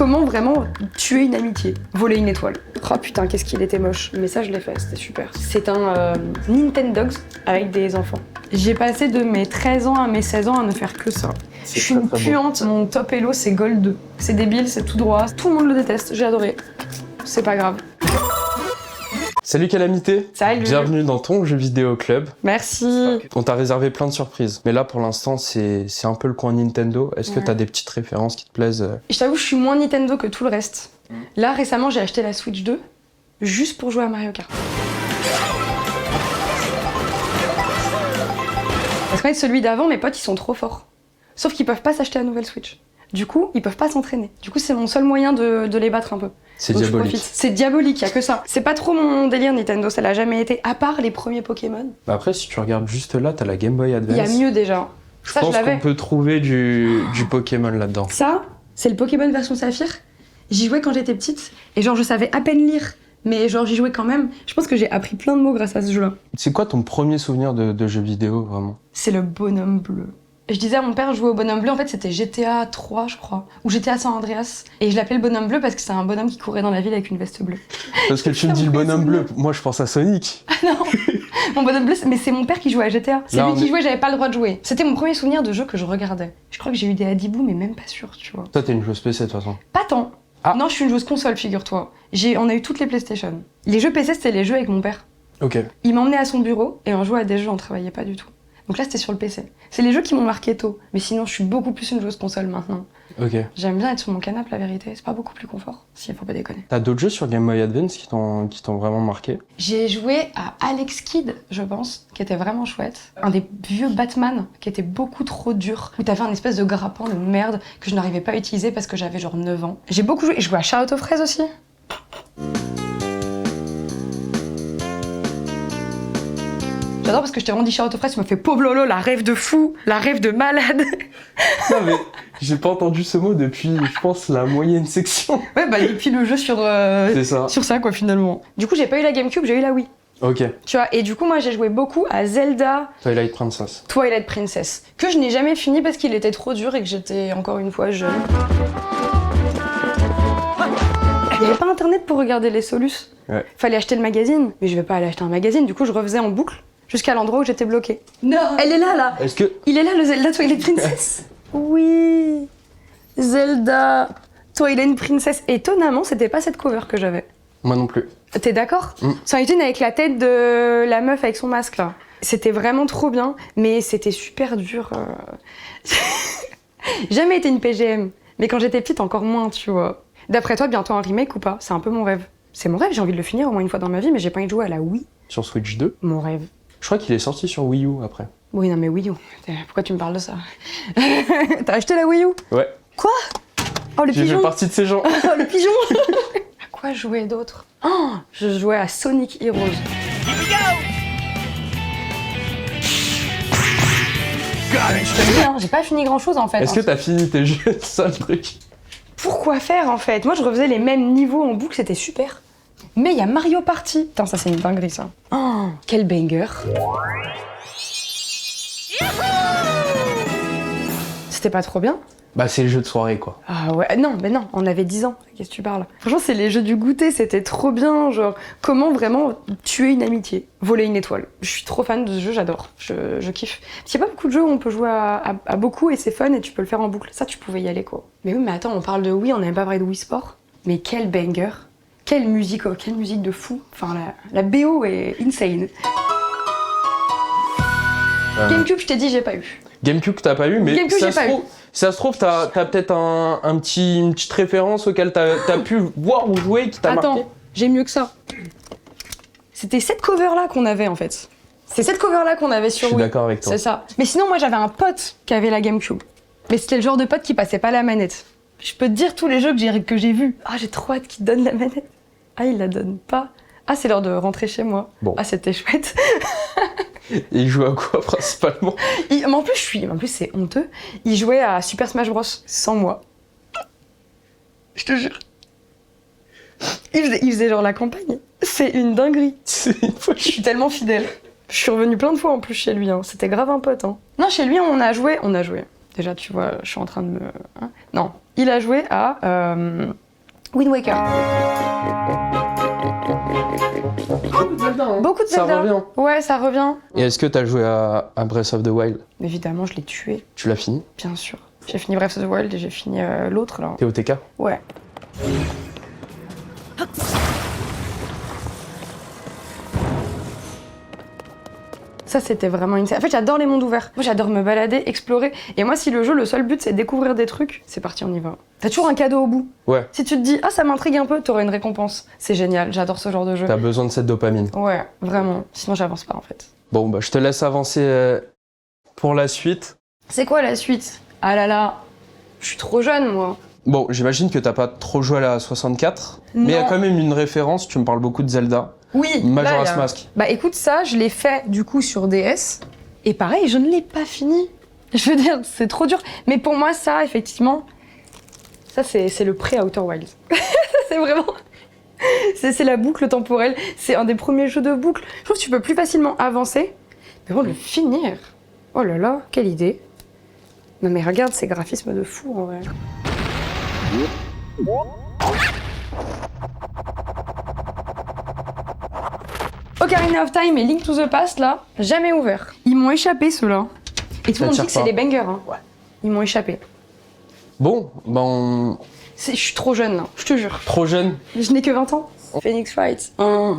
comment vraiment tuer une amitié, voler une étoile. Oh putain, qu'est-ce qu'il était moche. Mais ça, je l'ai fait, c'était super. C'est un Nintendogs avec des enfants. J'ai passé de mes 13 ans à mes 16 ans à ne faire que ça. Je suis une puante, mon top Elo c'est Gold 2. C'est débile, c'est tout droit, tout le monde le déteste, j'ai adoré. C'est pas grave. Salut Calamité. Salut. Bienvenue dans ton jeu vidéo club. Merci. On t'a réservé plein de surprises. Mais là pour l'instant c'est un peu le coin Nintendo. Est-ce que t'as des petites références qui te plaisent? Je t'avoue, je suis moins Nintendo que tout le reste. Là récemment j'ai acheté la Switch 2 juste pour jouer à Mario Kart. Parce que celui d'avant, mes potes ils sont trop forts. Sauf qu'ils peuvent pas s'acheter la nouvelle Switch. Du coup, ils peuvent pas s'entraîner. Du coup, c'est mon seul moyen de les battre un peu. C'est donc diabolique. C'est diabolique, y a que ça. C'est pas trop mon délire Nintendo, ça l'a jamais été, à part les premiers Pokémon. Bah après, si tu regardes juste là, t'as la Game Boy Advance. Il y a mieux déjà. Je pense qu'on peut trouver du Pokémon là-dedans. Ça, c'est le Pokémon version Saphir. J'y jouais quand j'étais petite, et genre je savais à peine lire. Mais genre j'y jouais quand même. Je pense que j'ai appris plein de mots grâce à ce jeu-là. C'est quoi ton premier souvenir de jeu vidéo, vraiment? C'est le bonhomme bleu. Je disais à mon père, jouer au bonhomme bleu, en fait c'était GTA 3 je crois, ou GTA San Andreas. Et je l'appelais le bonhomme bleu parce que c'est un bonhomme qui courait dans la ville avec une veste bleue. Parce que tu me dis le bonhomme bleu, moi je pense à Sonic. Ah non, mon bonhomme bleu, mais c'est mon père qui jouait à GTA. C'est lui qui jouait, j'avais pas le droit de jouer. C'était mon premier souvenir de jeu que je regardais. Je crois que j'ai eu des Hadibou, mais même pas sûr, tu vois. Toi t'es une joueuse PC de toute façon. Pas tant. Ah. Non, je suis une joueuse console, figure-toi. On a eu toutes les PlayStation. Les jeux PC, c'était les jeux avec mon père. Ok. Il m'emmenait à son bureau et on jouait à des jeux, on travaillait pas du tout. Donc là, c'était sur le PC. C'est les jeux qui m'ont marqué tôt. Mais sinon, je suis beaucoup plus une joueuse console maintenant. Ok. J'aime bien être sur mon canapé, la vérité. C'est pas beaucoup plus confort, si faut pas déconner. T'as d'autres jeux sur Game Boy Advance qui t'ont vraiment marqué? J'ai joué à Alex Kidd, je pense, qui était vraiment chouette. Un des vieux Batman qui était beaucoup trop dur, où t'avais un espèce de grappin de merde que je n'arrivais pas à utiliser parce que j'avais genre 9 ans. J'ai beaucoup joué. Et je jouais à Charlotte aux fraises aussi. J'adore parce que je t'ai rendu Charlotte aux fraises, tu m'as fait pauvre Lolo, la rêve de fou, la rêve de malade. Non mais j'ai pas entendu ce mot depuis, je pense, la moyenne section. Ouais bah depuis le jeu sur ça quoi finalement. Du coup j'ai pas eu la GameCube, j'ai eu la Wii. Ok. Tu vois, et du coup moi j'ai joué beaucoup à Zelda. Twilight Princess. Twilight Princess. Que je n'ai jamais fini parce qu'il était trop dur et que j'étais encore une fois jeune. Il y avait pas internet pour regarder les solus. Ouais. Fallait acheter le magazine, mais je vais pas aller acheter un magazine, du coup je refaisais en boucle. Jusqu'à l'endroit où j'étais bloquée. Non. Elle est là. Est-ce que... Il est là, le Zelda Twilight Princess. Oui. Zelda Twilight Princess. Étonnamment, c'était pas cette cover que j'avais. Moi non plus. T'es d'accord? C'en est une avec la tête de la meuf avec son masque, là. C'était vraiment trop bien, mais c'était super dur. Jamais été une PGM, mais quand j'étais petite, encore moins, tu vois. D'après toi, bientôt un remake ou pas? C'est un peu mon rêve. C'est mon rêve, j'ai envie de le finir au moins une fois dans ma vie, mais j'ai pas envie de jouer à la Wii. Sur Switch 2? Mon rêve. Je crois qu'il est sorti sur Wii U après. Oui, non mais Wii U. Pourquoi tu me parles de ça? T'as acheté la Wii U? Ouais. Quoi? Oh le pigeon! J'ai fait partie de ces gens. Oh le pigeon! À quoi jouer d'autre? Oh, je jouais à Sonic Heroes. Here we go! J'ai pas fini grand chose en fait. Est-ce que t'as fini tes jeux? C'est ça le truc. Pourquoi faire en fait? Moi je refaisais les mêmes niveaux en boucle, c'était super. Mais il y a Mario Party. Putain, ça c'est une dinguerie ça. Oh, quel banger. C'était pas trop bien? Bah c'est le jeu de soirée quoi. Ah ouais, non, mais non, on avait 10 ans, qu'est-ce que tu parles? Franchement, c'est les jeux du goûter, c'était trop bien, genre, comment vraiment tuer une amitié, voler une étoile. Je suis trop fan de ce jeu, j'adore, je kiffe. Parce qu'il y a pas beaucoup de jeux où on peut jouer à beaucoup et c'est fun et tu peux le faire en boucle. Ça, tu pouvais y aller quoi. Mais oui, mais attends, on parle de Wii, on n'avait pas parlé de Wii Sport. Mais quel banger, quelle musique de fou. Enfin, la BO est insane. GameCube, je t'ai dit, j'ai pas eu. GameCube, t'as pas eu, mais GameCube, ça se trouve, t'as peut-être une petite référence auquel t'as pu voir ou jouer qui t'a marqué. Attends, j'ai mieux que ça. C'était cette cover-là qu'on avait en fait. C'est cette cover-là qu'on avait sur Wii. Je suis d'accord avec toi. C'est ça. Mais sinon, moi j'avais un pote qui avait la GameCube. Mais c'était le genre de pote qui passait pas la manette. Je peux te dire tous les jeux que j'ai vus. Ah, j'ai trop hâte qu'il donne la manette. Ah, il la donne pas. Ah, c'est l'heure de rentrer chez moi. Bon. Ah, c'était chouette. Et il joue à quoi principalement? Mais en plus, c'est honteux. Il jouait à Super Smash Bros. Sans moi. Je te jure. Il faisait genre la campagne. C'est une dinguerie. Je suis tellement fidèle. Je suis revenue plein de fois en plus chez lui. Hein. C'était grave un pote. Hein. Non, chez lui, on a joué. Déjà, tu vois, je suis en train de me... hein non, il a joué à Wind Waker. Beaucoup de Ça Zelda. revient. Ouais, ça revient. Et est-ce que t'as joué à Breath of the Wild? Évidemment, je l'ai tué, Tu l'as fini? bien sûr. J'ai fini Breath of the Wild et j'ai fini l'autre, là. TOTK? Ouais. Ça, c'était vraiment une... En fait, j'adore les mondes ouverts. Moi, j'adore me balader, explorer. Et moi, si le jeu, le seul but, c'est de découvrir des trucs, c'est parti, on y va. T'as toujours un cadeau au bout. Ouais. Si tu te dis, ah, ça m'intrigue un peu, t'auras une récompense. C'est génial, j'adore ce genre de jeu. T'as besoin de cette dopamine. Ouais, vraiment. Sinon, j'avance pas, en fait. Bon, bah, je te laisse avancer pour la suite. C'est quoi la suite? Ah là là, je suis trop jeune, moi. Bon, j'imagine que t'as pas trop joué à la 64, mais il y a Non. quand même une référence, tu me parles beaucoup de Zelda. Oui, Majora's là, Mask. Bah écoute, ça, je l'ai fait du coup sur DS. Et pareil, je ne l'ai pas fini. Je veux dire, c'est trop dur. Mais pour moi, ça, effectivement, ça, c'est le pré-Outer Wilds. C'est vraiment... C'est la boucle temporelle. C'est un des premiers jeux de boucle. Je trouve que tu peux plus facilement avancer. Mais bon, le finir... Oh là là, quelle idée. Non mais regarde ces graphismes de fou, en vrai. Ocarina of Time et Link to the Past, là, jamais ouvert. Ils m'ont échappé, ceux-là. Et tout le monde dit que c'est des bangers, hein. Ouais. Ils m'ont échappé. Bon, ben, Je suis trop jeune, là, je te jure. trop jeune. Je n'ai que 20 ans. Phoenix Wright.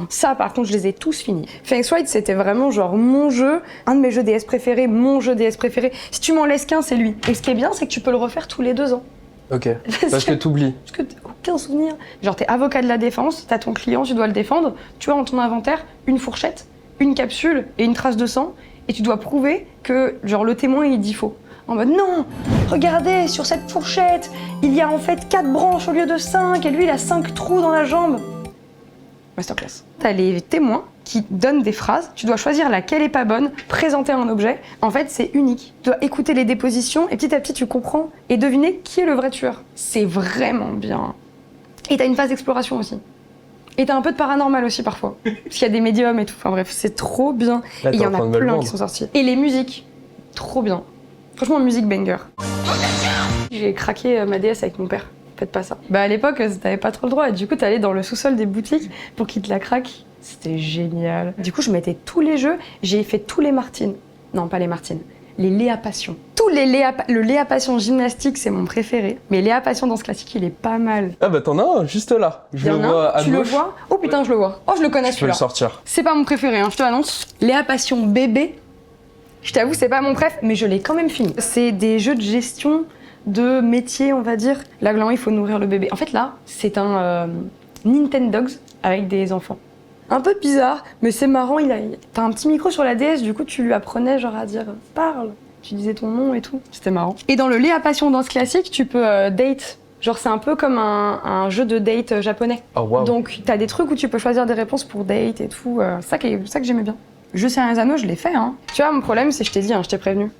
Ça, par contre, je les ai tous finis. Phoenix Wright, c'était vraiment genre mon jeu, un de mes jeux DS préférés, mon jeu DS préféré. Si tu m'en laisses qu'un, c'est lui. Et ce qui est bien, c'est que tu peux le refaire tous les 2 ans. Ok, parce que t'oublies. Parce que t'as aucun souvenir. Genre, t'es avocat de la défense, t'as ton client, tu dois le défendre. Tu as dans ton inventaire une fourchette, une capsule et une trace de sang. Et tu dois prouver que, genre, le témoin, il dit faux. En mode, non, regardez, sur cette fourchette, il y a en fait 4 branches au lieu de 5, et lui, il a 5 trous dans la jambe. Masterclass. T'as les témoins qui donnent des phrases, tu dois choisir laquelle est pas bonne, présenter un objet. En fait, c'est unique. Tu dois écouter les dépositions et petit à petit, tu comprends et deviner qui est le vrai tueur. C'est vraiment bien. Et t'as une phase d'exploration aussi. Et t'as un peu de paranormal aussi parfois. Parce qu'il y a des médiums et tout. Enfin bref, c'est trop bien. Là, Et il t'es y en en a train de me le plein vendre. qui sont sortis. Et les musiques, trop bien. Franchement, musique banger. J'ai craqué ma DS avec mon père. Faites pas ça. Bah à l'époque, t'avais pas trop le droit. Et du coup, t'allais dans le sous-sol des boutiques pour qu'ils te la craquent. C'était génial. Du coup, je mettais tous les jeux. J'ai fait tous les Martines. Non, pas les Martines. Les Léa Passion. Tous les Léa... Le Léa Passion gymnastique, c'est mon préféré. Mais Léa Passion dans ce classique, il est pas mal. Ah bah t'en as un, juste là. Je Il y le en a vois un, à tu gauche. le vois? Oh putain, je le vois. Oh, je le connais Je peux le celui-là. sortir. C'est pas mon préféré, hein, je te l'annonce. Léa Passion bébé. Je t'avoue, c'est pas mon préf, mais je l'ai quand même fini. C'est des jeux de gestion de métier, on va dire. Là, il faut nourrir le bébé. En fait, là, c'est un Nintendogs avec des enfants. Un peu bizarre, mais c'est marrant. T'as un petit micro sur la DS, du coup, tu lui apprenais genre à dire « parle ». Tu disais ton nom et tout. C'était marrant. Et dans le Léa Passion Danse classique, tu peux date. Genre, c'est un peu comme un jeu de date japonais. Oh waouh. Donc, t'as des trucs où tu peux choisir des réponses pour date et tout. Ça que j'aimais bien. Jeu Seigneur des Anneaux, je l'ai fait, hein. Tu vois, mon problème, c'est que je t'ai dit, hein, je t'ai prévenu.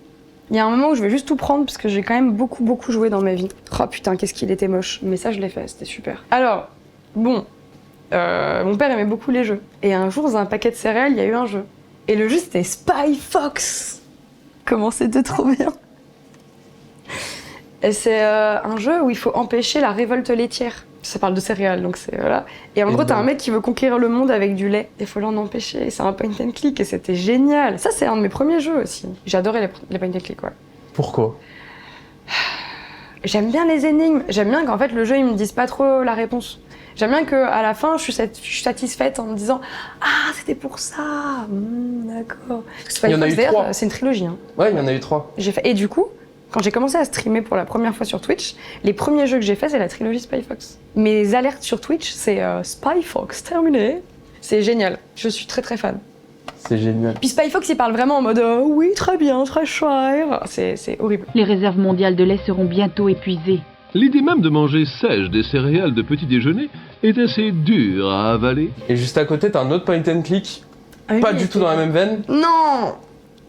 Il y a un moment où je vais juste tout prendre parce que j'ai quand même beaucoup joué dans ma vie. Oh putain, qu'est-ce qu'il était moche. Mais ça, je l'ai fait, c'était super. Alors, bon, mon père aimait beaucoup les jeux. Et un jour, dans un paquet de céréales, il y a eu un jeu. Et le jeu, c'était Spy Fox. Comment c'était trop bien. Et c'est un jeu où il faut empêcher la révolte laitière. Ça parle de céréales, donc c'est... Voilà. Et en gros, t'as un mec qui veut conquérir le monde avec du lait. Il faut l'en empêcher. C'est un point and click et c'était génial. Ça, c'est un de mes premiers jeux aussi. J'adorais les point and click, ouais. Pourquoi? J'aime bien les énigmes. J'aime bien qu'en fait, le jeu, il me dise pas trop la réponse. J'aime bien qu'à la fin, je suis satisfaite en me disant « Ah, c'était pour ça d'accord. » Il y en a eu 3. C'est une trilogie. Hein. Ouais, il y en a eu 3. Et du coup, quand j'ai commencé à streamer pour la première fois sur Twitch, les premiers jeux que j'ai fait, c'est la trilogie Spy Fox. Mes alertes sur Twitch, c'est Spy Fox terminé. C'est génial. Je suis très fan. C'est génial. Puis Spy Fox, il parle vraiment en mode oui, très bien, très cher. C'est horrible. Les réserves mondiales de lait seront bientôt épuisées. L'idée même de manger sèche des céréales de petit déjeuner est assez dure à avaler. Et juste à côté, t'as un autre point and click. Ah oui, Pas du tout dans la même veine. Non.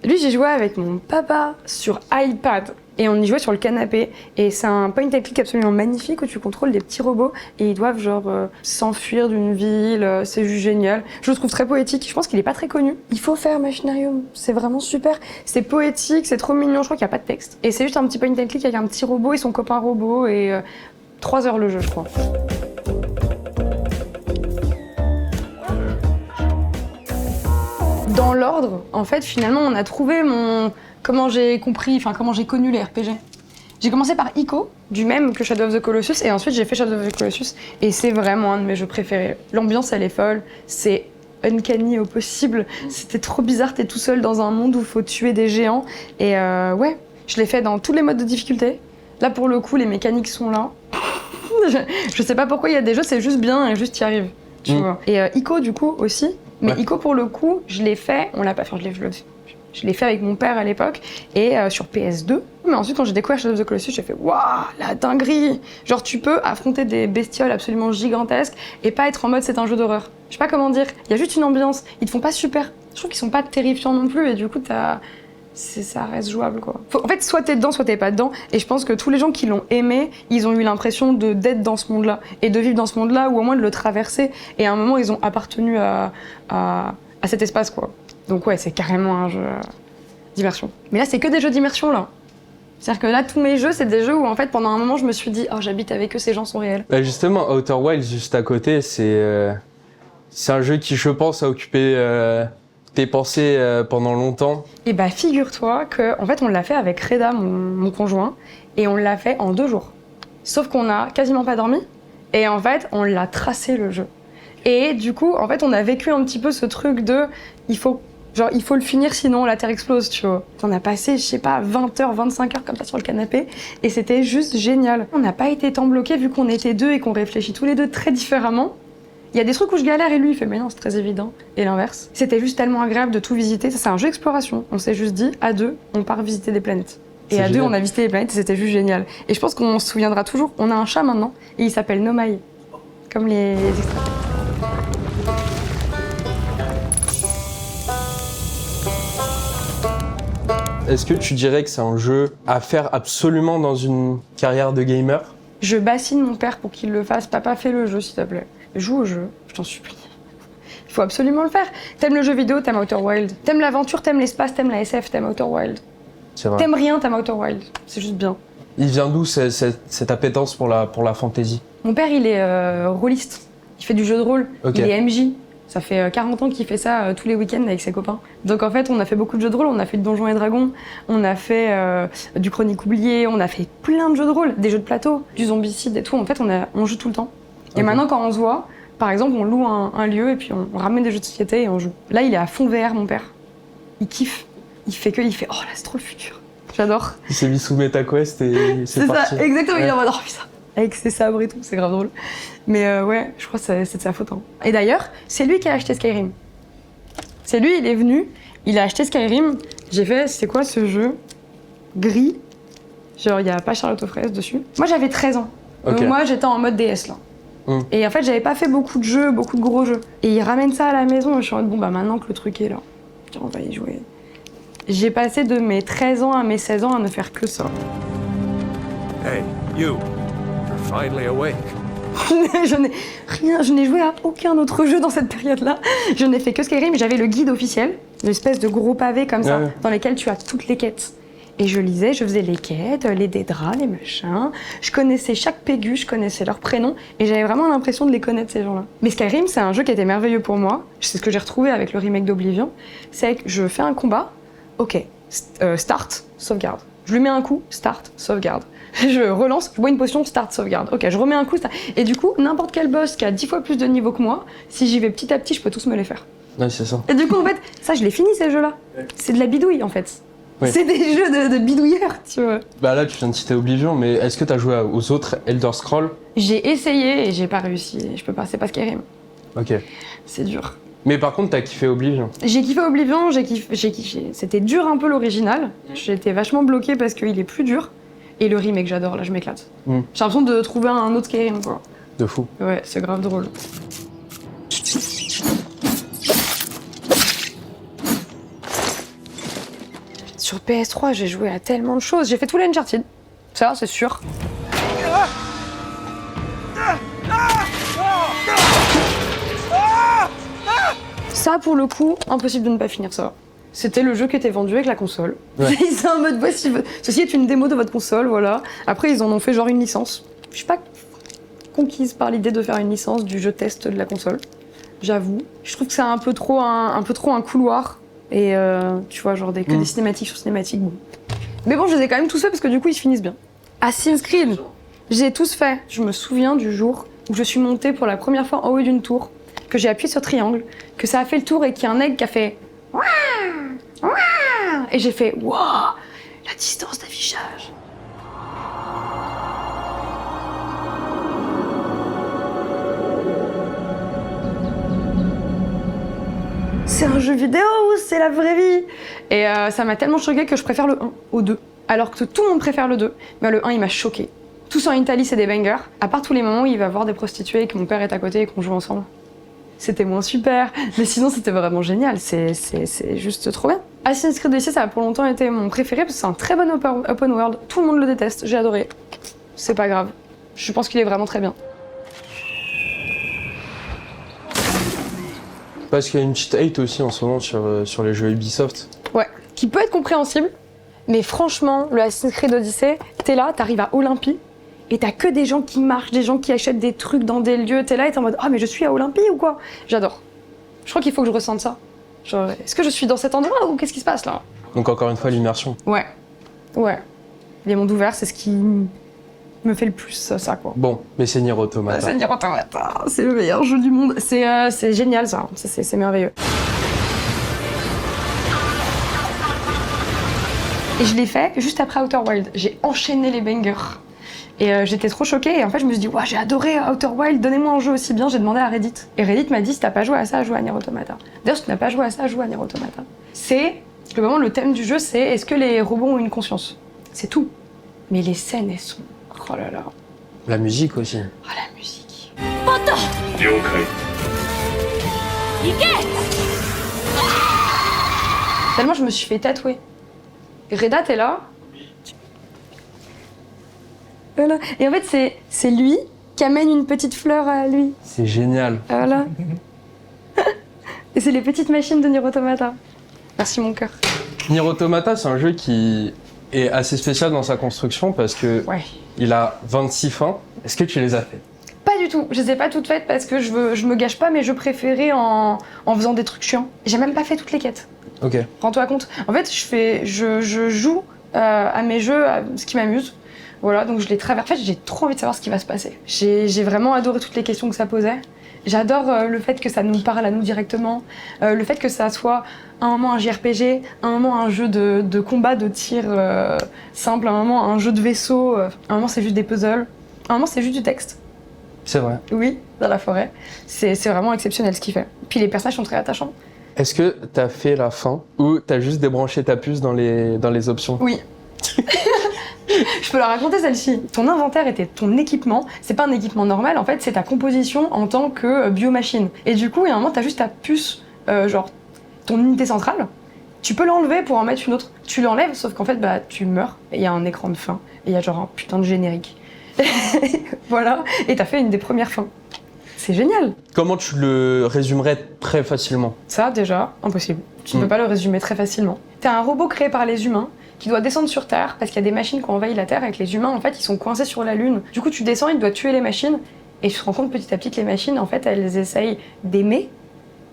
Lui, j'ai joué avec mon papa sur iPad. Et on y jouait sur le canapé. Et c'est un point and click absolument magnifique où tu contrôles des petits robots et ils doivent genre s'enfuir d'une ville. C'est juste génial. Je le trouve très poétique. Je pense qu'il est pas très connu. Il faut faire Machinarium. C'est vraiment super. C'est poétique, c'est trop mignon. Je crois qu'il n'y a pas de texte. Et c'est juste un petit point and click avec un petit robot et son copain robot. Et 3 heures le jeu, je crois. Dans l'ordre, en fait, finalement, on a trouvé comment j'ai connu les RPG. J'ai commencé par Ico, du même que Shadow of the Colossus, et ensuite j'ai fait Shadow of the Colossus, et c'est vraiment un de mes jeux préférés. L'ambiance, elle est folle, c'est uncanny au possible, c'était trop bizarre, t'es tout seul dans un monde où il faut tuer des géants, et ouais, je l'ai fait dans tous les modes de difficulté. Là, pour le coup, les mécaniques sont là. je sais pas pourquoi il y a des jeux, c'est juste bien et juste y arrive, tu vois. Et Ico, du coup, aussi. Mais ouais. Ico, pour le coup, je l'ai fait, on l'a pas fait, je l'ai fait avec mon père à l'époque, et sur PS2. Mais ensuite, quand j'ai découvert Shadow of the Colossus, j'ai fait waouh, la dinguerie! Genre, tu peux affronter des bestioles absolument gigantesques et pas être en mode c'est un jeu d'horreur. Je sais pas comment dire, il y a juste une ambiance, ils te font pas super. Je trouve qu'ils sont pas terrifiants non plus, et du coup, ça reste jouable, quoi. En fait, soit t'es dedans, soit t'es pas dedans. Et je pense que tous les gens qui l'ont aimé, ils ont eu l'impression d'être dans ce monde-là. Et de vivre dans ce monde-là, ou au moins de le traverser. Et à un moment, ils ont appartenu à cet espace, quoi. Donc ouais, c'est carrément un jeu d'immersion. Mais là, c'est que des jeux d'immersion, là. C'est-à-dire que là, tous mes jeux, c'est des jeux où, en fait, pendant un moment, je me suis dit « Oh, j'habite avec eux, ces gens sont réels. » Bah justement, Outer Wilds, juste à côté, c'est un jeu qui, je pense, a occupé... tes pensées pendant longtemps? Et bah figure-toi que en fait on l'a fait avec Reda, mon conjoint, et on l'a fait en 2 jours. Sauf qu'on a quasiment pas dormi, et en fait on l'a tracé le jeu. Et du coup en fait on a vécu un petit peu ce truc de il faut le finir sinon la Terre explose, tu vois. On a passé, je sais pas, 20 heures, 25 heures comme ça sur le canapé, et c'était juste génial. On n'a pas été tant bloqués vu qu'on était 2 et qu'on réfléchit tous les 2 très différemment. Il y a des trucs où je galère et lui il fait mais non c'est très évident, et l'inverse. C'était juste tellement agréable de tout visiter, ça c'est un jeu d'exploration. On s'est juste dit à 2 on part visiter des planètes. Et à 2 on a visité les planètes et c'était juste génial. Et je pense qu'on se souviendra toujours, on a un chat maintenant et il s'appelle Nomai, comme les extraits. Est-ce que tu dirais que c'est un jeu à faire absolument dans une carrière de gamer? Je bassine mon père pour qu'il le fasse. Papa, fais le jeu s'il te plaît. Joue au jeu, je t'en supplie. Il faut absolument le faire. T'aimes le jeu vidéo, t'aimes Outer Wild. T'aimes l'aventure, t'aimes l'espace, t'aimes la SF, t'aimes Outer Wild. C'est vrai. T'aimes rien, t'aimes Outer Wild. C'est juste bien. Il vient d'où cette appétence pour la fantasy? Mon père, il est rôliste. Il fait du jeu de rôle. Okay. Il est MJ. Ça fait 40 ans qu'il fait ça tous les week-ends avec ses copains. Donc en fait, on a fait beaucoup de jeux de rôle. On a fait du Donjons et Dragons, on a fait du Chronique oubliée, on a fait plein de jeux de rôle, des jeux de plateau, du Zombicide et tout. En fait, on joue tout le temps. Et maintenant, quand on se voit, par exemple, on loue un lieu et puis on ramène des jeux de société et on joue. Là, il est à fond VR, mon père. Il kiffe. Il fait oh là, c'est trop le futur. J'adore. Il s'est mis sous MetaQuest et c'est parti. C'est ça, exactement. Ouais. Il est en mode, oh putain. Avec ses sabres et tout, c'est grave drôle. Mais ouais, je crois que c'est de sa faute. Hein. Et d'ailleurs, c'est lui qui a acheté Skyrim. C'est lui, il est venu, il a acheté Skyrim. J'ai fait, c'est quoi ce jeu gris? Genre, il n'y a pas Charlotte aux fraises dessus. Moi, j'avais 13 ans. Okay. Donc moi, j'étais en mode DS, là. Et en fait, j'avais pas fait beaucoup de jeux, beaucoup de gros jeux. Et il ramène ça à la maison, et je suis en mode, bon, bah maintenant que le truc est là, on va y jouer. J'ai passé de mes 13 ans à mes 16 ans à ne faire que ça. Hey, you. Finally awake. je n'ai joué à aucun autre jeu dans cette période-là. Je n'ai fait que Skyrim, j'avais le guide officiel, une espèce de gros pavé comme ça, dans lesquels tu as toutes les quêtes. Et je lisais, je faisais les quêtes, les dédraps, les machins. Je connaissais chaque pégu, je connaissais leurs prénoms, et j'avais vraiment l'impression de les connaître, ces gens-là. Mais Skyrim, c'est un jeu qui était merveilleux pour moi. C'est ce que j'ai retrouvé avec le remake d'Oblivion. C'est que je fais un combat, ok, start, sauvegarde. Je lui mets un coup, start, sauvegarde. Je relance, je bois une potion, start, sauvegarde. Ok, je remets un coup, start. Et du coup, n'importe quel boss qui a 10 fois plus de niveau que moi, si j'y vais petit à petit, je peux tous me les faire. Ouais, c'est ça. Et du coup, en fait, ça, je l'ai fini, ces jeux-là. C'est de la bidouille, en fait. Oui. C'est des jeux de bidouilleurs, tu vois. Bah là, tu viens de citer Oblivion, mais est-ce que t'as joué aux autres Elder Scrolls? J'ai essayé et j'ai pas réussi. Je peux pas, c'est pas Skyrim. Ok. C'est dur. Mais par contre, t'as kiffé Oblivion? J'ai kiffé Oblivion, j'ai kiffé. C'était dur un peu l'original. J'étais vachement bloquée parce qu'il est plus dur. Et le remake, j'adore, là, je m'éclate. J'ai l'impression de trouver un autre Skyrim, quoi. De fou. Ouais, c'est grave drôle. sur PS3, j'ai joué à tellement de choses. J'ai fait tous les Uncharted, ça c'est sûr. Ça, pour le coup, impossible de ne pas finir ça. C'était le jeu qui était vendu avec la console. Ouais. Ils sont en mode, voici, ceci est une démo de votre console, voilà. Après, ils en ont fait genre une licence. Je suis pas conquise par l'idée de faire une licence du jeu test de la console, j'avoue. Je trouve que c'est un peu trop un couloir. Et tu vois, genre que des cinématiques sur cinématiques, bon. Mais bon, je les ai quand même tous faits parce que du coup, ils se finissent bien. Assassin's Creed, j'ai tous fait. Je me souviens du jour où je suis montée pour la première fois en haut d'une tour, que j'ai appuyé sur triangle, que ça a fait le tour et qu'il y a un aigle qui a fait Wouah Wouah et j'ai fait waouh, la distance d'affichage. C'est un jeu vidéo ou c'est la vraie vie? Et ça m'a tellement choquée que je préfère le 1 au 2. Alors que tout le monde préfère le 2, mais le 1 il m'a choquée. Tous en Italie c'est des bangers, à part tous les moments où il va voir des prostituées et que mon père est à côté et qu'on joue ensemble. C'était moins super, mais sinon c'était vraiment génial, c'est juste trop bien. Assassin's Creed Odyssey, ça a pour longtemps été mon préféré parce que c'est un très bon open world, tout le monde le déteste, j'ai adoré. C'est pas grave, je pense qu'il est vraiment très bien. Parce qu'il y a une petite hate aussi en ce moment sur les jeux Ubisoft. Ouais, qui peut être compréhensible, mais franchement, le Assassin's Creed Odyssey, t'es là, t'arrives à Olympie, et t'as que des gens qui marchent, des gens qui achètent des trucs dans des lieux, t'es là et t'es en mode « Ah mais je suis à Olympie ou quoi ?» J'adore. Je crois qu'il faut que je ressente ça. Genre, est-ce que je suis dans cet endroit ou qu'est-ce qui se passe là? Donc encore une fois, l'immersion. Ouais. Ouais. Les mondes ouverts, c'est ce qui me fait le plus ça quoi. Bon, mais c'est Nier Automata. C'est Nier Automata, c'est le meilleur jeu du monde. C'est génial ça, c'est merveilleux. Et je l'ai fait juste après Outer Wild. J'ai enchaîné les bangers. Et j'étais trop choquée et en fait je me suis dit ouais, j'ai adoré Outer Wild, donnez-moi un jeu aussi bien. J'ai demandé à Reddit. Et Reddit m'a dit si t'as pas joué à ça, joue à Nier Automata. D'ailleurs si tu n'as pas joué à ça, joue à Nier Automata. C'est, globalement le thème du jeu c'est est-ce que les robots ont une conscience? C'est tout. Mais les scènes elles sont... Oh là là. La musique aussi. Oh la musique. Tellement je me suis fait tatouer. Reda, t'es là? Voilà. Et en fait, c'est lui qui amène une petite fleur à lui. C'est génial. Voilà. Et c'est les petites machines de Nier Automata. Merci mon cœur. Nier Automata, c'est un jeu qui est assez spécial dans sa construction parce que Ouais. il a 26 fins. Est-ce que tu les as fait? Pas du tout. Je les ai pas toutes faites parce que je me gâche pas mes jeux préférés en faisant des trucs chiants. J'ai même pas fait toutes les quêtes. Ok. Rends-toi compte. En fait, je joue à mes jeux, à ce qui m'amuse. Voilà, donc je les traverse. En fait, j'ai trop envie de savoir ce qui va se passer. J'ai vraiment adoré toutes les questions que ça posait. J'adore le fait que ça nous parle à nous directement. Le fait que ça soit à un moment un JRPG, à un moment un jeu de combat, de tir simple, à un moment un jeu de vaisseau, à un moment c'est juste des puzzles, à un moment c'est juste du texte. C'est vrai. Oui, dans la forêt. C'est vraiment exceptionnel ce qu'il fait. Puis les personnages sont très attachants. Est-ce que t'as fait la fin ou t'as juste débranché ta puce dans les options? Oui. Je peux la raconter celle-ci. Ton inventaire était ton équipement. C'est pas un équipement normal, en fait, c'est ta composition en tant que biomachine. Et du coup, il y a un moment, t'as juste ta puce, genre ton unité centrale. Tu peux l'enlever pour en mettre une autre. Tu l'enlèves, sauf qu'en fait, bah, tu meurs. Et il y a un écran de fin. Et il y a genre un putain de générique. Voilà. Et t'as fait une des premières fins. C'est génial. Comment tu le résumerais très facilement? Ça, déjà, impossible. Tu ne peux pas le résumer très facilement. T'es un robot créé par les humains qui doit descendre sur Terre parce qu'il y a des machines qui ont envahi la Terre et que les humains, en fait, ils sont coincés sur la Lune. Du coup, tu descends, il doit tuer les machines et tu te rends compte petit à petit que les machines, en fait, elles essayent d'aimer,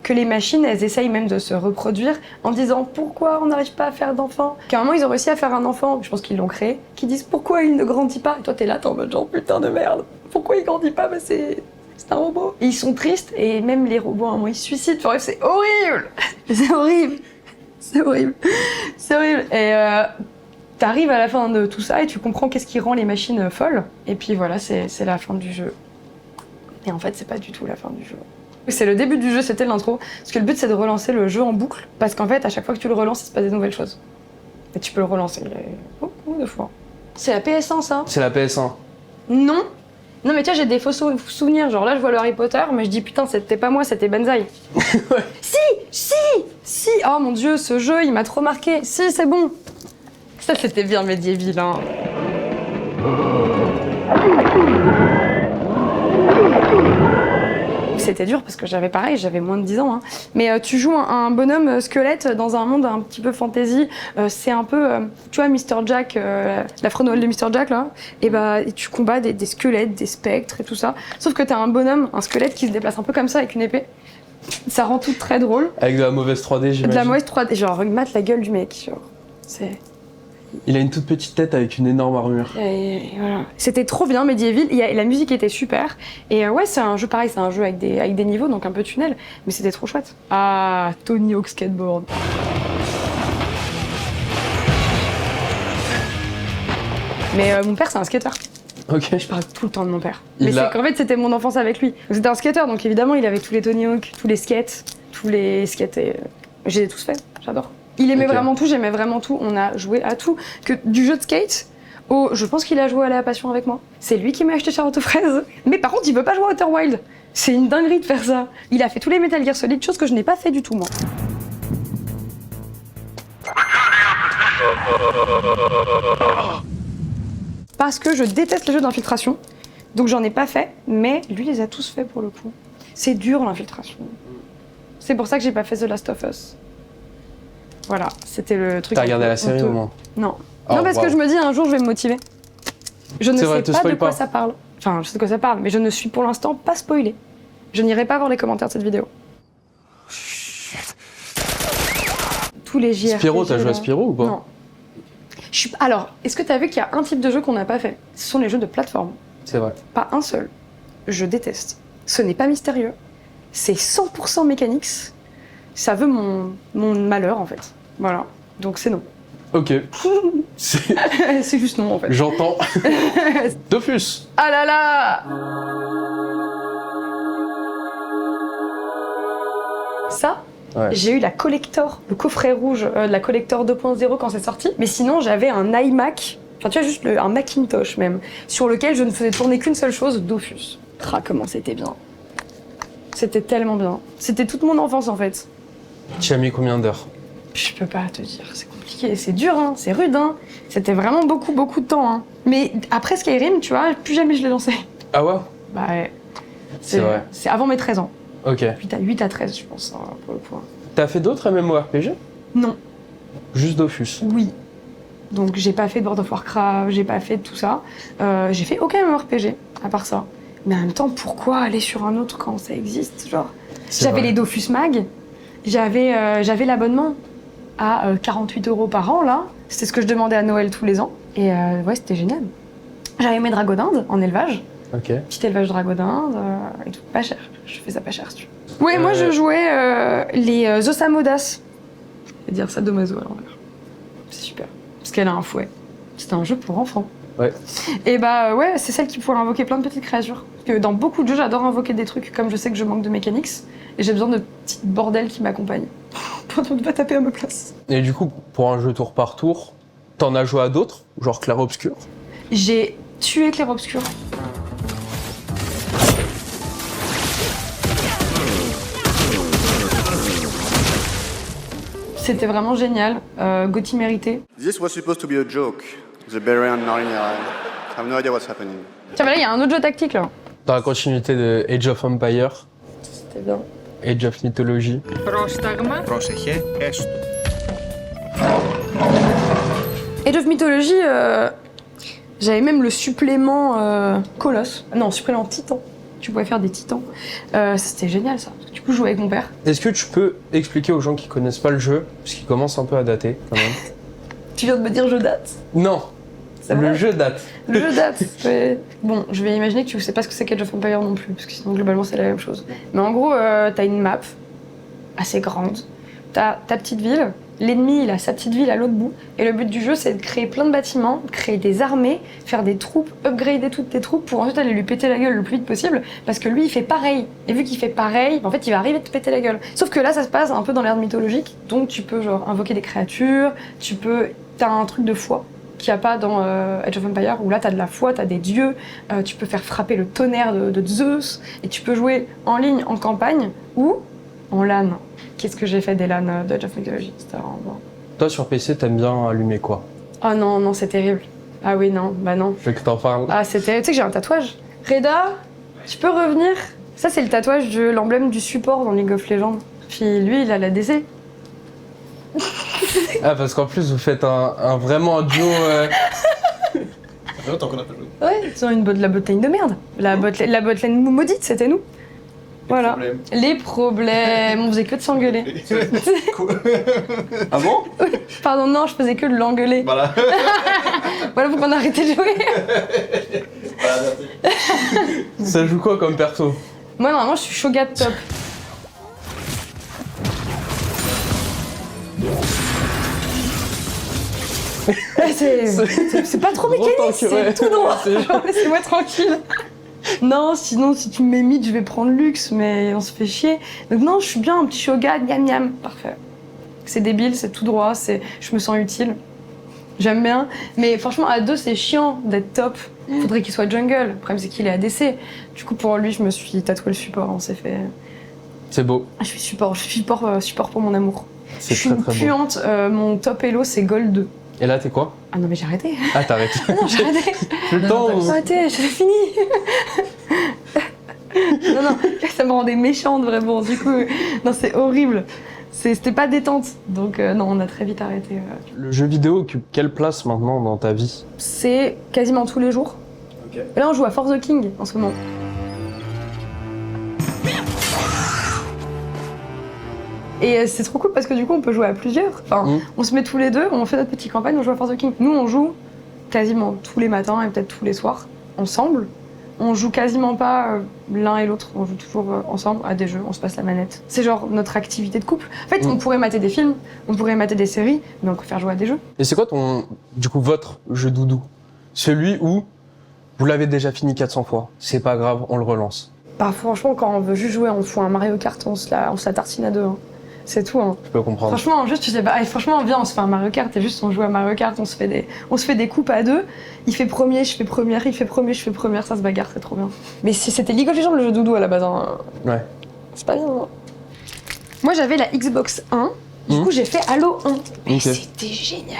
que les machines, elles essayent même de se reproduire en disant pourquoi on n'arrive pas à faire d'enfants. Qu'à un moment, ils ont réussi à faire un enfant, je pense qu'ils l'ont créé, qui disent pourquoi il ne grandit pas. Et toi, t'es là, t'es en mode genre putain de merde, pourquoi il grandit pas? Bah, c'est un robot. Et ils sont tristes et même les robots, à un moment, ils se suicident. Enfin, bref, c'est horrible. C'est horrible. C'est horrible. C'est horrible. Et t'arrives à la fin de tout ça et tu comprends qu'est-ce qui rend les machines folles. Et puis voilà, c'est la fin du jeu. Et en fait, c'est pas du tout la fin du jeu. C'est le début du jeu, c'était l'intro. Parce que le but, c'est de relancer le jeu en boucle. Parce qu'en fait, à chaque fois que tu le relances, il se passe des nouvelles choses. Et tu peux le relancer beaucoup de fois. C'est la PS1, ça? C'est la PS1. Non. Non mais tiens, j'ai des faux souvenirs, genre là je vois le Harry Potter, mais je dis putain c'était pas moi, c'était Banzai. Ouais. Si, oh mon dieu, ce jeu il m'a trop marqué, si c'est bon. Ça, c'était bien Medieval, hein. C'était dur parce que j'avais moins de 10 ans. Hein. Mais tu joues un bonhomme squelette dans un monde un petit peu fantasy. C'est un peu, tu vois, Mr. Jack, la Noël de Mr. Jack là. Et tu combats des squelettes, des spectres et tout ça. Sauf que t'as un bonhomme, un squelette qui se déplace un peu comme ça avec une épée. Ça rend tout très drôle. Avec de la mauvaise 3D, j'imagine. De la mauvaise 3D, genre mate la gueule du mec. Genre, c'est. Il a une toute petite tête avec une énorme armure. Et voilà. C'était trop bien, Medieval. La musique était super. Et ouais, c'est un jeu pareil, c'est un jeu avec des niveaux, donc un peu tunnel. Mais c'était trop chouette. Ah, Tony Hawk Skateboard. Mais mon père, c'est un skater. Ok. Je parle tout le temps de mon père. Il Mais a- c'est qu'en fait, c'était mon enfance avec lui. C'était un skater, donc évidemment, il avait tous les Tony Hawk, tous les skates, tous les skates. J'ai tous fait, j'adore. Il aimait Ok. vraiment tout, j'aimais vraiment tout. On a joué à tout. Que du jeu de skate au. Je pense qu'il a joué à la passion avec moi. C'est lui qui m'a acheté Charlotte aux fraises. Mais par contre, il veut pas jouer à Outer Wild. C'est une dinguerie de faire ça. Il a fait tous les Metal Gear Solid, chose que je n'ai pas fait du tout, moi. Parce que je déteste les jeux d'infiltration. Donc j'en ai pas fait, mais lui les a tous fait pour le coup. C'est dur l'infiltration. C'est pour ça que j'ai pas fait The Last of Us. Voilà, c'était le truc. T'as regardé la série honteux. au moins? Non. Oh, Non, parce wow. que je me dis un jour je vais me motiver. Je ne C'est vrai, sais te pas de spoil quoi pas. ça parle. Enfin, je sais de quoi ça parle, mais je ne suis pour l'instant pas spoilée. Je n'irai pas voir les commentaires de cette vidéo. Tous les JRPG. Spyro, t'as joué là. à Spyro ou pas? Non. Alors, est-ce que t'as vu qu'il y a un type de jeu qu'on n'a pas fait? Ce sont les jeux de plateforme. C'est vrai. Pas un seul. Je déteste. Ce n'est pas mystérieux. C'est 100% mécanique. Ça veut mon malheur, en fait. Voilà. Donc c'est non. Ok. C'est- C'est juste non, en fait. J'entends. Dofus. Ah là là! Ça, Ouais. j'ai eu la collector, le coffret rouge de la collector 2.0 quand c'est sorti. Mais sinon, j'avais un iMac, enfin tu vois, juste un Macintosh même, sur lequel je ne faisais tourner qu'une seule chose, Dofus. Ah, comment c'était bien. C'était tellement bien. C'était toute mon enfance en fait. Tu as mis combien d'heures? Je peux pas te dire, c'est compliqué, c'est dur, hein, c'est rude. Hein. C'était vraiment beaucoup de temps. Hein. Mais après Skyrim, tu vois, plus jamais je l'ai lancé. Ah ouais? Bah ouais. C'est vrai. C'est avant mes 13 ans. Ok. 8 à 13, je pense, hein, pour le coup. T'as fait d'autres MMORPG? Non, Juste Dofus. oui. Donc j'ai pas fait de World of Warcraft, j'ai pas fait de tout ça. J'ai fait aucun MMORPG, à part ça. Mais en même temps, pourquoi aller sur un autre quand ça existe, genre? C'est J'avais vrai. les Dofus Mag, j'avais l'abonnement à 48 € par an, là. C'était ce que je demandais à Noël tous les ans. Et ouais, c'était génial. J'avais mes dragons d'Inde en élevage. Ok. Petit élevage dragon d'Inde et tout. Pas cher. Je fais ça pas cher, si tu veux. Ouais, moi je jouais les Osamodas. Je vais dire ça Domazo à l'envers. C'est super. Parce qu'elle a un fouet. C'était un jeu pour enfants. Ouais. Et bah ouais, c'est celle qui pourrait invoquer plein de petites créatures. Parce que dans beaucoup de jeux, j'adore invoquer des trucs, comme je sais que je manque de mechanics. Et j'ai besoin de petites bordels qui m'accompagnent. Pour ne pas taper à ma place. Et du coup, pour un jeu tour par tour, t'en as joué à d'autres? Genre Clair-Obscur? J'ai tué Clair Obscur. C'était vraiment génial. Gotti mérité. This was supposed to be a joke. The Barbarian Marine arrived. I have no idea what's happening. Tiens, mais là, il y a un autre jeu tactique, là. Dans la continuité de Age of Empire, C'était bien. Age of Mythology. Πρόσεχε, έστω. Age of Mythology, j'avais même le supplément Colosse. Non, supplément Titan. Tu pouvais faire des titans. C'était génial, ça. Du coup, je jouais avec mon père. Est-ce que tu peux expliquer aux gens qui connaissent pas le jeu, parce qu'il commence un peu à dater quand même? Tu viens de me dire je date. Non, C'est le vrai. jeu date. Le jeu date. Bon, je vais imaginer que tu sais pas ce que c'est qu'Age of Empire non plus, parce que sinon, globalement, c'est la même chose. Mais en gros, t'as une map assez grande. T'as ta petite ville. L'ennemi, il a sa petite ville à l'autre bout. Et le but du jeu, c'est de créer plein de bâtiments, créer des armées, faire des troupes, upgrader toutes tes troupes pour ensuite aller lui péter la gueule le plus vite possible. Parce que lui, il fait pareil. Et vu qu'il fait pareil, en fait, il va arriver à te péter la gueule. Sauf que là, ça se passe un peu dans l'ère mythologique. Donc, tu peux, genre, invoquer des créatures. T'as un truc de foi qu'il n'y a pas dans Age of Empire, où là, t'as de la foi, t'as des dieux. Tu peux faire frapper le tonnerre de Zeus. Et tu peux jouer en ligne, en campagne, ou en LAN. Qu'est-ce que j'ai fait des LAN de Age of Mythology? C'était vraiment bon. Toi sur PC, t'aimes bien allumer quoi? Oh non, non, c'est terrible. Ah oui, non, bah non. Je veux que t'en parles. Ah, c'était. Tu sais que j'ai un tatouage. Reda, tu peux revenir? Ça, c'est le tatouage de l'emblème du support dans League of Legends. Puis lui, il a la DC. Ah, parce qu'en plus, vous faites vraiment un duo. Ça fait longtemps qu'on a pas joué. Ouais, ils ont la botlane de merde. La botlane maudite, c'était nous. Voilà. Les problèmes. On faisait que de s'engueuler. Ah bon? Pardon, non, je faisais que de l'engueuler. Voilà. Voilà pourquoi on a arrêté de jouer. Ça joue quoi comme perso? Moi, normalement, je suis Shogat top. C'est pas trop mécanique, c'est tout droit. Genre, laissez-moi tranquille. Non, sinon, si tu me mets mid, je vais prendre luxe, mais on se fait chier. Donc non, je suis bien un petit Shogat, miam miam. Parfait. C'est débile, c'est tout droit, je me sens utile. J'aime bien. Mais franchement, à 2, c'est chiant d'être top. Faudrait qu'il soit jungle. Le problème, c'est qu'il est ADC. Du coup, pour lui, je me suis tatoué le support. On s'est fait... C'est beau. Ah, je suis support pour mon amour. C'est Je suis très une très beau. puante, mon top elo, c'est gold 2. Et là, t'es quoi? Ah non, mais j'ai arrêté. Ah, t'arrêtes. Ah non, j'ai arrêté. Le temps ou- J'ai arrêté, j'ai fini. Non, ça me rendait méchante vraiment. Du coup, non, c'est horrible. C'était pas détente. Donc, non, on a très vite arrêté. Le jeu vidéo occupe quelle place maintenant dans ta vie? C'est quasiment tous les jours. Ok. Et là, on joue à For the King en ce moment. Et c'est trop cool parce que du coup, on peut jouer à plusieurs. Enfin, on se met tous les deux, on fait notre petite campagne, on joue à For the King. Nous, on joue quasiment tous les matins et peut-être tous les soirs, ensemble. On joue quasiment pas l'un et l'autre, on joue toujours ensemble à des jeux, on se passe la manette. C'est genre notre activité de couple. En fait, on pourrait mater des films, on pourrait mater des séries, mais on préfère jouer à des jeux. Et c'est quoi votre jeu doudou? Celui où vous l'avez déjà fini 400 fois. C'est pas grave, on le relance. Bah franchement, quand on veut juste jouer, on fout un Mario Kart, on se la tartine à deux. Hein. C'est tout. Hein. Je peux comprendre. Franchement, juste, tu sais pas. Franchement, viens, on se fait un Mario Kart et juste on joue à Mario Kart, on se fait des coupes à deux. Il fait premier, je fais première, il fait premier, je fais première, ça se bagarre, c'est trop bien. Mais c'était League of Legends le jeu doudou à la base. Hein. Ouais. C'est pas bien. Hein. Moi, j'avais la Xbox 1. Du coup, j'ai fait Halo 1. Mais Ok. c'était génial.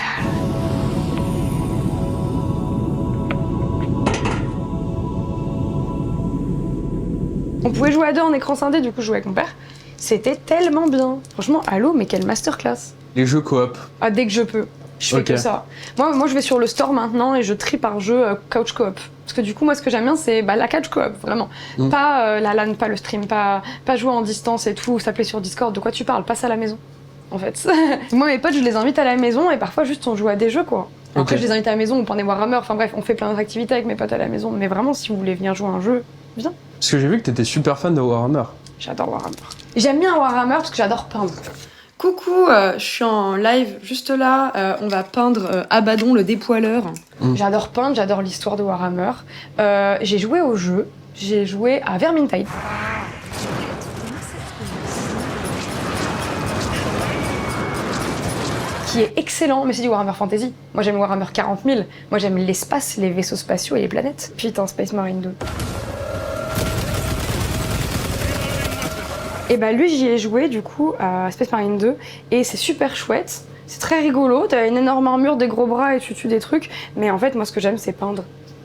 On pouvait jouer à deux en écran scindé, du coup, je jouais avec mon père. C'était tellement bien. Franchement, Halo, mais quelle masterclass. Les jeux coop. Ah, dès que je peux. Je fais Ok. que ça. Moi, je vais sur le store maintenant et je trie par jeu couch coop. Parce que du coup, moi, ce que j'aime bien, c'est la couch coop, vraiment. Pas la LAN, pas le stream, pas jouer en distance et tout, s'appeler sur Discord. De quoi tu parles? Passe à la maison, en fait. Moi, mes potes, je les invite à la maison et parfois, juste, on joue à des jeux, quoi. Après, Ok. je les invite à la maison, on prend des Warhammer. Enfin bref, on fait plein d'autres activités avec mes potes à la maison. Mais vraiment, si vous voulez venir jouer à un jeu, viens. Parce que j'ai vu que t'étais super fan de Warhammer. J'adore Warhammer. J'aime bien Warhammer parce que j'adore peindre. Coucou, je suis en live juste là. On va peindre Abaddon le dépoileur. J'adore peindre, j'adore l'histoire de Warhammer. J'ai joué au jeu, j'ai joué à Vermintide. Qui est excellent, mais c'est du Warhammer Fantasy. Moi j'aime Warhammer 40 000. Moi j'aime l'espace, les vaisseaux spatiaux et les planètes. Putain, Space Marine 2. Et bah lui j'y ai joué du coup à Space Marine 2 et c'est super chouette, c'est très rigolo, t'as une énorme armure, des gros bras et tu tues des trucs, mais en fait moi ce que j'aime c'est peindre.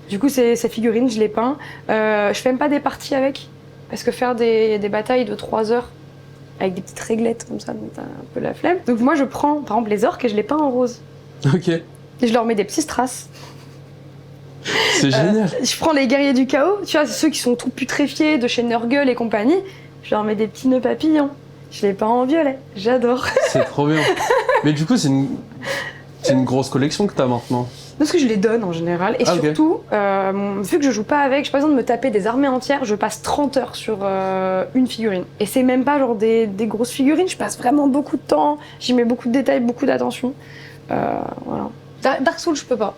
Du coup ces figurines je les peins, je fais même pas des parties avec, parce que faire des batailles de 3 heures avec des petites réglettes comme ça, donc t'as un peu la flemme. Donc moi je prends par exemple les orques et je les peins en rose. Ok. Et je leur mets des petits strass. C'est génial. Je prends les guerriers du chaos, tu vois, ceux qui sont tout putréfiés de chez Nurgle et compagnie. Je leur mets des petits nœuds papillons. Je les peins en violet. J'adore. C'est trop bien. Mais du coup, c'est une grosse collection que t'as maintenant. Parce que je les donne en général. Et Ah, ok. surtout, vu que je joue pas avec, j'ai pas besoin de me taper des armées entières. Je passe 30 heures sur une figurine. Et c'est même pas genre des grosses figurines. Je passe vraiment beaucoup de temps. J'y mets beaucoup de détails, beaucoup d'attention. Voilà. Dark Souls, je peux pas.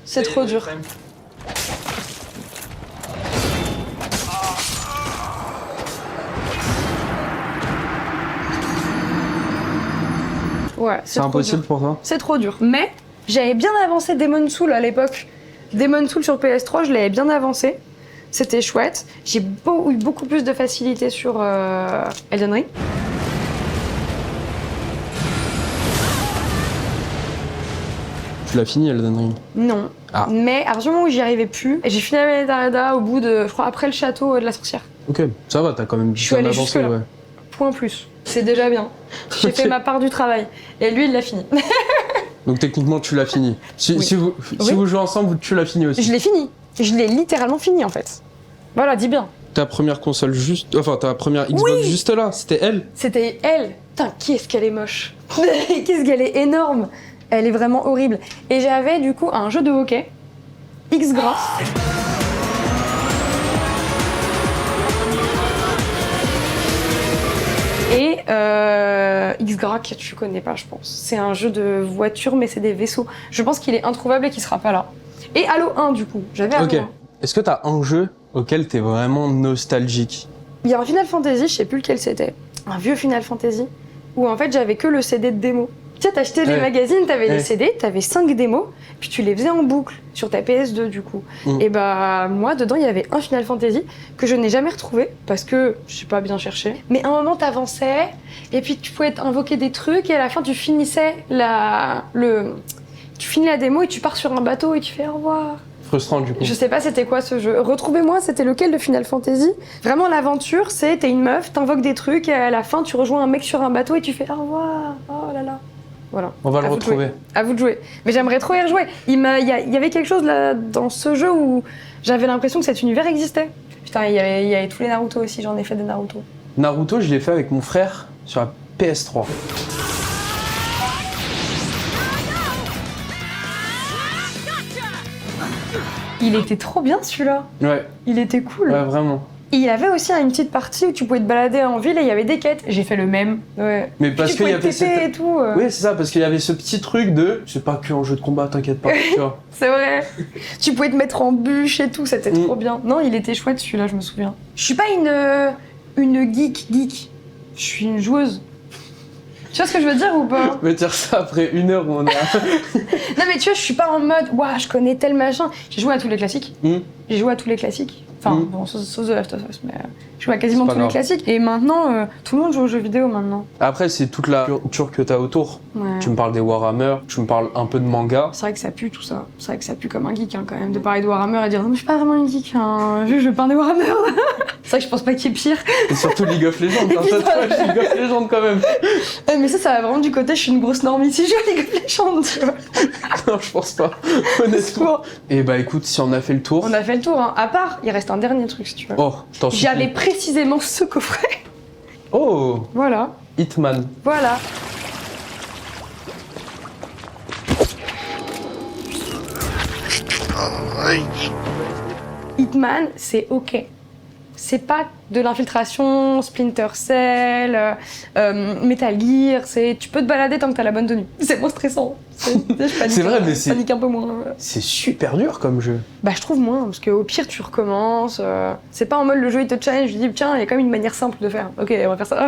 C'est trop dur. Ouais, C'est trop impossible dur. pour toi? C'est trop dur. Mais j'avais bien avancé Demon's Souls à l'époque. Demon's Souls sur PS3, je l'avais bien avancé. C'était chouette. J'ai eu beaucoup plus de facilité sur Elden Ring. Tu l'as fini Elden Ring? Non. Ah. Mais à partir du moment où j'y arrivais plus, j'ai fini la Metarada au bout de, je crois, après le château de la sorcière. Ok, ça va, t'as quand même Je suis bien allée avancé, jusque-là. ouais. Point plus. C'est déjà bien. J'ai fait ma part du travail. Et lui, il l'a fini. Donc techniquement, tu l'as fini. Si, Oui. si vous jouez ensemble, tu l'as fini aussi. Je l'ai fini. Je l'ai littéralement fini en fait. Voilà, dis bien. Ta première console juste... Enfin, ta première Xbox juste là, c'était elle? C'était elle. Putain, qu'est-ce qu'elle est moche. Qu'est-ce qu'elle est énorme. Elle est vraiment horrible. Et j'avais du coup un jeu de hockey. X-Gras. Et X-Gras, que tu connais pas, je pense. C'est un jeu de voiture, mais c'est des vaisseaux. Je pense qu'il est introuvable et qu'il sera pas là. Et Halo 1, du coup. J'avais Halo Ok. 1. Est-ce que t'as un jeu auquel t'es vraiment nostalgique? Il y a un Final Fantasy, je sais plus lequel c'était. Un vieux Final Fantasy, où en fait j'avais que le CD de démo. Tu sais, t'achetais les magazines, t'avais les CD, t'avais 5 démos, puis tu les faisais en boucle sur ta PS2 du coup. Et bah moi dedans il y avait un Final Fantasy que je n'ai jamais retrouvé parce que je sais pas bien cherché. Mais à un moment t'avançais et puis tu pouvais invoquer des trucs et à la fin tu finissais tu finis la démo et tu pars sur un bateau et tu fais au revoir. Frustrant du coup. Je sais pas c'était quoi ce jeu. Retrouvez-moi, c'était lequel de Final Fantasy? Vraiment l'aventure, c'est t'es une meuf, t'invoques des trucs et à la fin tu rejoins un mec sur un bateau et tu fais au revoir. Oh là là. Voilà. On va le À vous de retrouver. jouer. À vous de jouer. Mais j'aimerais trop y rejouer. Il y avait quelque chose là dans ce jeu où j'avais l'impression que cet univers existait. Putain, il y avait tous les Naruto aussi, j'en ai fait des Naruto. Naruto, je l'ai fait avec mon frère sur la PS3. Il était trop bien celui-là. Ouais, Il était cool. ouais, vraiment. Et il avait aussi une petite partie où tu pouvais te balader en ville et il y avait des quêtes. J'ai fait le même. Ouais. Mais parce tu qu'il y pouvais avait te TP cette... et tout. Oui, c'est ça, parce qu'il y avait ce petit truc de... C'est pas que en jeu de combat, t'inquiète pas, tu vois. C'est vrai. Tu pouvais te mettre en bûche et tout, c'était trop bien. Non, il était chouette celui-là, je me souviens. Je suis pas une geek. Je suis une joueuse. Tu vois ce que je veux dire ou pas? Me dire ça après 1 heure où on a... Non mais tu vois, je suis pas en mode waouh, je connais tel machin. J'ai joué à tous les classiques. J'ai joué à tous les classiques. Enfin, bon, sauf The Last of Us, mais je joue à quasiment tous les classiques. Et maintenant, tout le monde joue aux jeux vidéo maintenant. Après, c'est toute la culture que t'as autour. Ouais. Tu me parles des Warhammer, tu me parles un peu de manga. C'est vrai que ça pue tout ça. C'est vrai que ça pue comme un geek hein, quand même de parler de Warhammer et dire non mais je suis pas vraiment une geek, hein. Je peins des Warhammer. C'est vrai que je pense pas qu'il y ait pire. Et surtout League of Legends, t'as un tatouage League of Legends quand même. Mais ça va vraiment du côté, je suis une grosse normie si je joue à League of Legends, tu vois. Non, je pense pas, honnêtement. Et bah écoute, si on a fait le tour... On a fait le tour, hein. À part, il reste un dernier truc si tu veux. Oh, t'en supplie. J'avais précisément ce coffret. Oh, Voilà. Hitman. Voilà. Hitman, c'est ok. C'est pas de l'infiltration, Splinter Cell, Metal Gear, tu peux te balader tant que t'as la bonne tenue. C'est moins stressant. C'est vrai, mais je panique un peu moins. C'est super dur comme jeu. Bah je trouve moins, parce qu'au pire tu recommences. C'est pas en mode le jeu il te challenge, je dis tiens, il y a quand même une manière simple de faire. Ok, on va faire ça.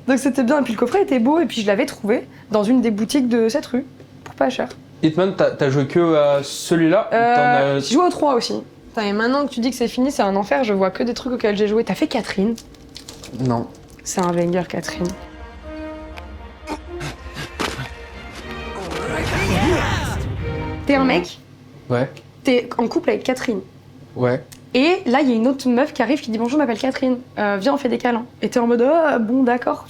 Donc c'était bien, et puis le coffret était beau, et puis je l'avais trouvé dans une des boutiques de cette rue, pour pas cher. Hitman, t'as joué que à celui-là? J'ai joué au 3 aussi. Putain, et maintenant que tu dis que c'est fini, c'est un enfer, je vois que des trucs auxquels j'ai joué. T'as fait Catherine? Non. C'est un banger, Catherine. T'es un mec, Ouais. t'es en couple avec Catherine. Ouais. Et là, il y a une autre meuf qui arrive qui dit bonjour, je m'appelle Catherine, viens, on fait des câlins. Et t'es en mode oh, bon, d'accord.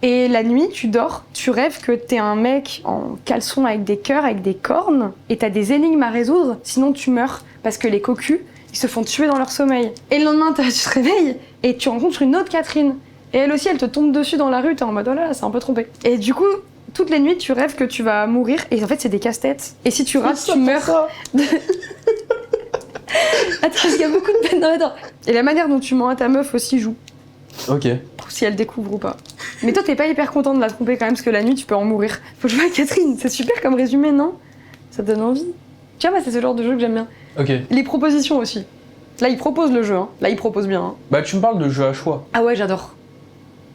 Et la nuit, tu dors, tu rêves que t'es un mec en caleçon avec des cœurs, avec des cornes, et t'as des énigmes à résoudre, sinon tu meurs. Parce que les cocus, ils se font tuer dans leur sommeil. Et le lendemain, tu te réveilles et tu rencontres une autre Catherine. Et elle aussi, elle te tombe dessus dans la rue, t'es en mode oh là là, c'est un peu trompé. Et du coup, toutes les nuits, tu rêves que tu vas mourir, et en fait, c'est des casse-têtes. Et si tu rates, tu meurs. Attends, parce qu'il y a beaucoup de peine. Non, attends. Et la manière dont tu mens à ta meuf aussi joue. Ok. Si elle découvre ou pas. Mais toi, t'es pas hyper content de la tromper quand même, parce que la nuit, tu peux en mourir. Faut jouer à Catherine, c'est super comme résumé, non? Ça te donne envie. Tu vois, c'est ce genre de jeu que j'aime bien. Ok. Les propositions aussi. Là, il propose le jeu, hein. Là, il propose bien. Hein. Bah, tu me parles de jeu à choix. Ah ouais, j'adore.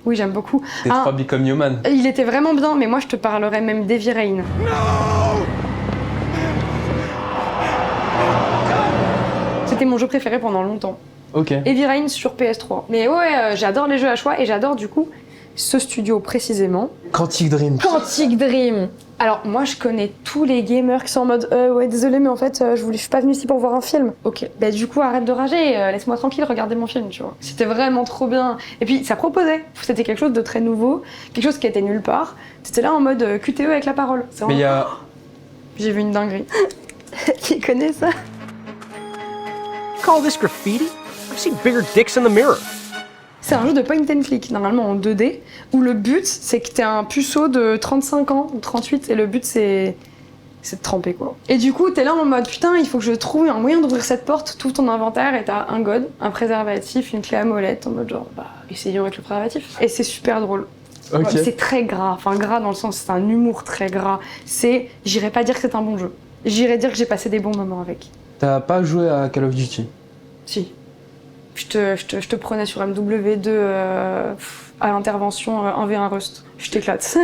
Oui, j'aime beaucoup. T'es 3 Become Human. Il était vraiment bien, mais moi, je te parlerais même d'Heavy Rain. C'était mon jeu préféré pendant longtemps. Ok. Heavy Rain sur PS3. Mais ouais, j'adore les jeux à choix et j'adore du coup ce studio précisément. Quantic Dream. Quantic Dream. Alors moi je connais tous les gamers qui sont en mode ouais désolé mais en fait je suis pas venue ici pour voir un film. Ok, bah du coup arrête de rager, laisse-moi tranquille, regardez mon film, tu vois. C'était vraiment trop bien. Et puis ça proposait, c'était quelque chose de très nouveau, quelque chose qui était nulle part. C'était là en mode QTE avec la parole. C'est Mais il y a... J'ai vu une dinguerie. Qui connaît ça? Call this graffiti? I've seen bigger dicks in the mirror. C'est un jeu de point and click, normalement en 2D, où le but, c'est que t'es un puceau de 35 ans ou 38, et le but, c'est de tremper, quoi. Et du coup, t'es là en mode, putain, il faut que je trouve un moyen d'ouvrir cette porte, tout ton inventaire, et t'as un god, un préservatif, une clé à molette, en mode genre, bah, essayons avec le préservatif. Et c'est super drôle. Ok. Ouais, c'est très gras, enfin gras dans le sens, c'est un humour très gras. J'irais pas dire que c'est un bon jeu. J'irais dire que j'ai passé des bons moments avec. T'as pas joué à Call of Duty? Si. Je te prenais sur MW2 à l'intervention 1v1 Rust. Je t'éclate.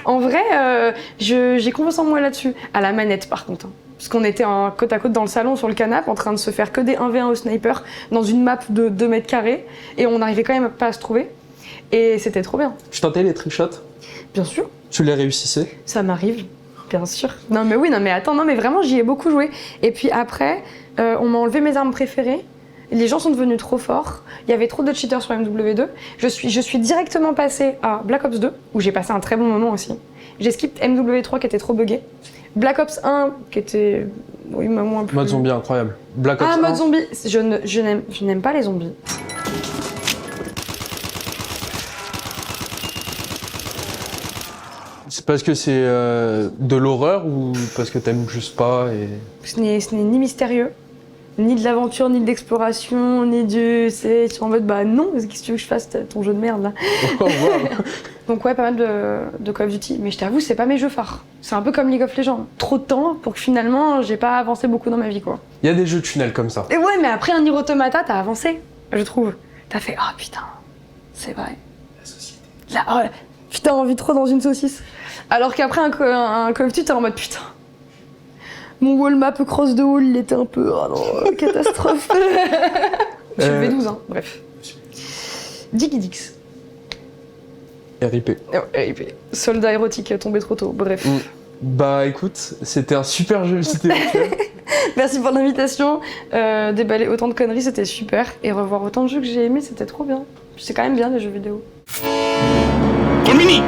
En vrai, j'ai confiance en moi là-dessus. À la manette par contre. Hein. Parce qu'on était côte à côte dans le salon sur le canapé en train de se faire que des 1v1 au sniper dans une map de 2 mètres carrés. Et on n'arrivait quand même pas à se trouver. Et c'était trop bien. Tu tentais les trickshots? Bien sûr. Tu les réussissais? Ça m'arrive. Bien sûr. Non mais oui, non mais attends, non mais vraiment j'y ai beaucoup joué. Et puis après, on m'a enlevé mes armes préférées. Les gens sont devenus trop forts. Il y avait trop de cheaters sur MW2. Je suis directement passée à Black Ops 2, où j'ai passé un très bon moment aussi. J'ai skip MW3 qui était trop buggé. Black Ops 1 qui était... Oui, moins plus... Mode zombie incroyable. Black Ops 1. Mode zombie. Je n'aime pas les zombies. C'est parce que c'est de l'horreur ou parce que t'aimes juste pas et... Ce n'est ni mystérieux, ni de l'aventure, ni de l'exploration, ni du... C'est en mode bah non, qu'est-ce que tu veux que je fasse ton jeu de merde là? Oh, wow. Donc ouais, pas mal de Call of Duty, mais je t'avoue, c'est pas mes jeux phares. C'est un peu comme League of Legends. Trop de temps pour que finalement, j'ai pas avancé beaucoup dans ma vie quoi. Il y a des jeux de tunnel comme ça. Et ouais, mais après un Nier Automata, t'as avancé, je trouve. T'as fait, ah putain, c'est vrai. La société. Là, oh, putain, on vit trop dans une saucisse. Alors qu'après un Call of Duty, t'es en mode putain. Mon wall map cross de wall, il était un peu, oh non, catastrophe. Je suis V12, hein, bref. Diggy Dix. RIP. Oh, RIP. Soldat érotique tombé trop tôt, bref. Bah écoute, c'était un super jeu, c'était virtuel. Merci pour l'invitation. Déballer autant de conneries, c'était super. Et revoir autant de jeux que j'ai aimés, c'était trop bien. C'est quand même bien les jeux vidéo. Colmini